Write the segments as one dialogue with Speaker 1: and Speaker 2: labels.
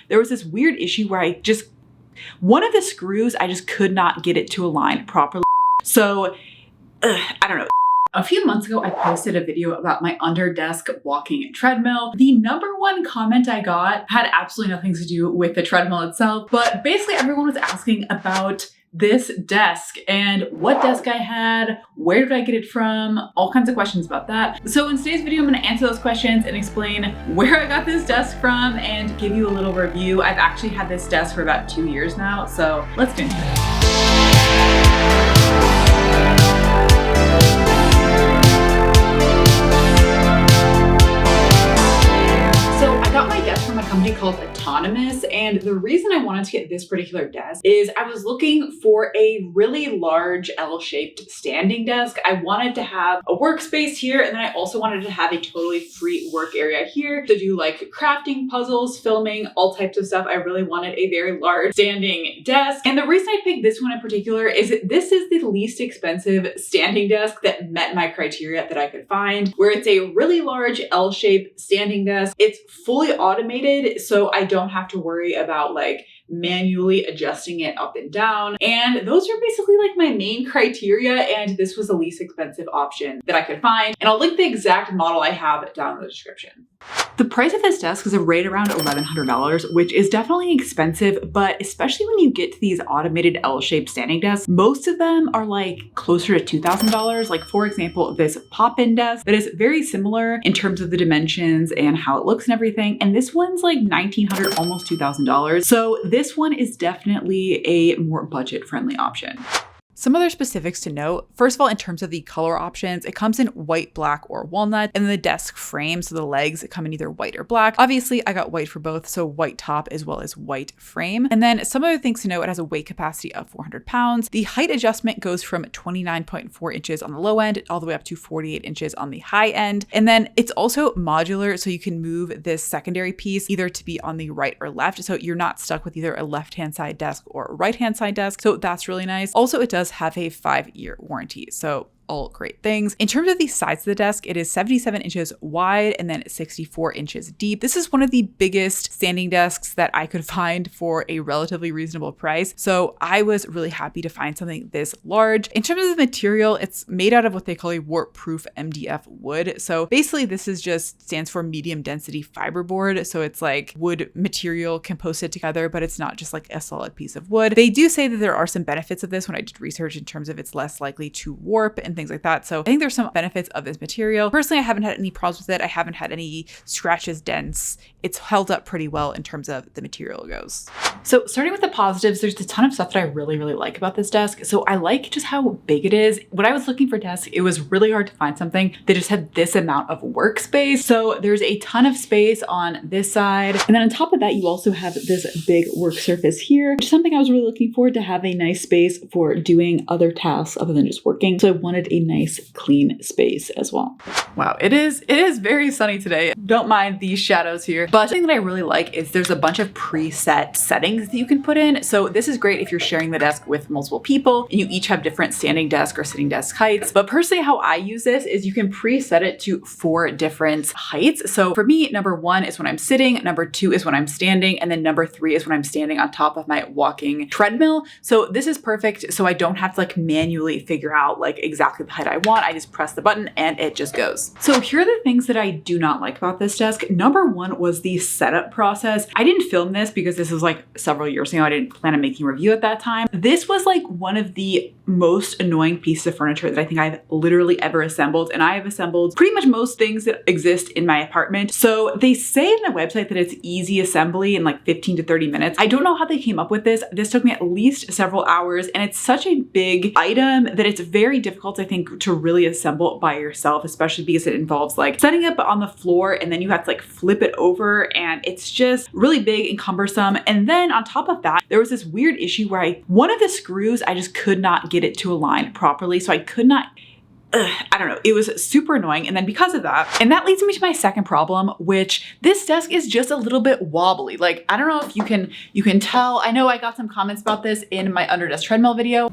Speaker 1: there was this weird issue where one of the screws, I just could not get it to align properly. So, I don't know. A few months ago, I posted a video about my under desk walking treadmill. The number one comment I got had absolutely nothing to do with the treadmill itself, but basically everyone was asking about this desk and what desk I had, where did I get it from, all kinds of questions about that. So in today's video, I'm going to answer those questions and explain where I got this desk from and give you a little review. I've actually had this desk for about 2 years now, so let's get into it. From a company called Autonomous, and the reason I wanted to get this particular desk is I was looking for a really large L-shaped standing desk. I wanted to have a workspace here, and then I also wanted to have a totally free work area here to do like crafting, puzzles, filming, all types of stuff. I really wanted a very large standing desk, and the reason I picked this one in particular is that this is the least expensive standing desk that met my criteria that I could find, where it's a really large L-shaped standing desk. It's fully automated, so I don't have to worry about like manually adjusting it up and down. And those are basically like my main criteria, and this was the least expensive option that I could find. And I'll link the exact model I have down in the description. The price of this desk is right around $1,100, which is definitely expensive, but especially when you get to these automated L-shaped standing desks, most of them are like closer to $2,000. Like for example, this pop-in desk that is very similar in terms of the dimensions and how it looks and everything. And this one's like $1,900, almost $2,000. So this one is definitely a more budget-friendly option. Some other specifics to note. First of all, in terms of the color options, it comes in white, black, or walnut, and then the desk frame, so the legs come in either white or black. Obviously, I got white for both, so white top as well as white frame. And then some other things to note, it has a weight capacity of 400 pounds. The height adjustment goes from 29.4 inches on the low end all the way up to 48 inches on the high end. And then it's also modular, so you can move this secondary piece either to be on the right or left, so you're not stuck with either a left-hand side desk or a right-hand side desk. So that's really nice. Also, it does have a 5-year warranty. So all great things. In terms of the sides of the desk, it is 77 inches wide and then 64 inches deep. This is one of the biggest standing desks that I could find for a relatively reasonable price. So I was really happy to find something this large. In terms of the material, it's made out of what they call a warp-proof MDF wood. So basically this is just stands for medium density fiberboard. So it's like wood material composted together, but it's not just like a solid piece of wood. They do say that there are some benefits of this when I did research in terms of it's less likely to warp and things like that. So I think there's some benefits of this material. Personally, I haven't had any problems with it. I haven't had any scratches, dents. It's held up pretty well in terms of the material goes. So starting with the positives, there's a ton of stuff that I really like about this desk. So I like just how big it is. When I was looking for desks, it was really hard to find something that just had this amount of workspace. So there's a ton of space on this side. And then on top of that, you also have this big work surface here, which is something I was really looking for, to have a nice space for doing other tasks other than just working. So I wanted a nice clean space as well. Wow, it is very sunny today. Don't mind these shadows here. But something that I really like is there's a bunch of preset settings that you can put in. So this is great if you're sharing the desk with multiple people and you each have different standing desk or sitting desk heights. But personally, how I use this is you can preset it to 4 different heights. So for me, number 1 is when I'm sitting, number 2 is when I'm standing, and then number 3 is when I'm standing on top of my walking treadmill. So this is perfect. So I don't have to like manually figure out like exactly the height I want. I just press the button and it just goes. So here are the things that I do not like about this desk. Number 1 was the setup process. I didn't film this because this was like several years ago. I didn't plan on making a review at that time. This was like one of the most annoying pieces of furniture that I think I've literally ever assembled. And I have assembled pretty much most things that exist in my apartment. So they say in their website that it's easy assembly in like 15 to 30 minutes. I don't know how they came up with this. This took me at least several hours, and it's such a big item that it's very difficult, I think, to really assemble by yourself, especially because it involves like setting up on the floor and then you have to like flip it over, and it's just really big and cumbersome. And then on top of that, there was this weird issue where one of the screws, I just could not get it to align properly. So I could not, I don't know, it was super annoying. And then because of that, and that leads me to my second problem, which this desk is just a little bit wobbly. Like, I don't know if you can tell. I know I got some comments about this in my under desk treadmill video.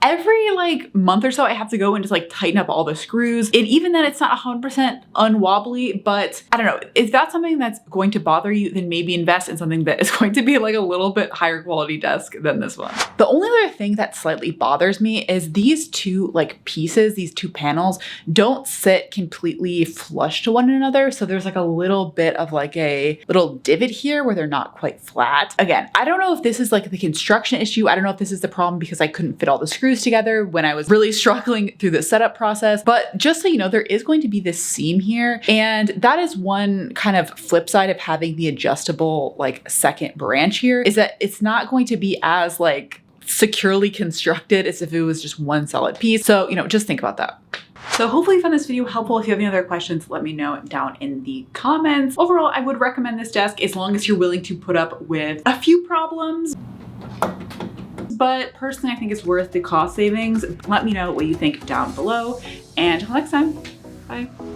Speaker 1: every like month or so, I have to go and just like tighten up all the screws. And even then it's not 100% unwobbly, but I don't know, if that's something that's going to bother you, then maybe invest in something that is going to be like a little bit higher quality desk than this one. The only other thing that slightly bothers me is these two like pieces, these two panels don't sit completely flush to one another. So there's like a little bit of like a little divot here where they're not quite flat. Again, I don't know if this is like the construction issue. I don't know if this is the problem because I couldn't fit all the screws together when I was really struggling through the setup process. But just so you know, there is going to be this seam here. And that is one kind of flip side of having the adjustable like second branch here, is that it's not going to be as like securely constructed as if it was just one solid piece. So, you know, just think about that. So hopefully you found this video helpful. If you have any other questions, let me know down in the comments. Overall, I would recommend this desk as long as you're willing to put up with a few problems. But personally, I think it's worth the cost savings. Let me know what you think down below. And until next time, bye.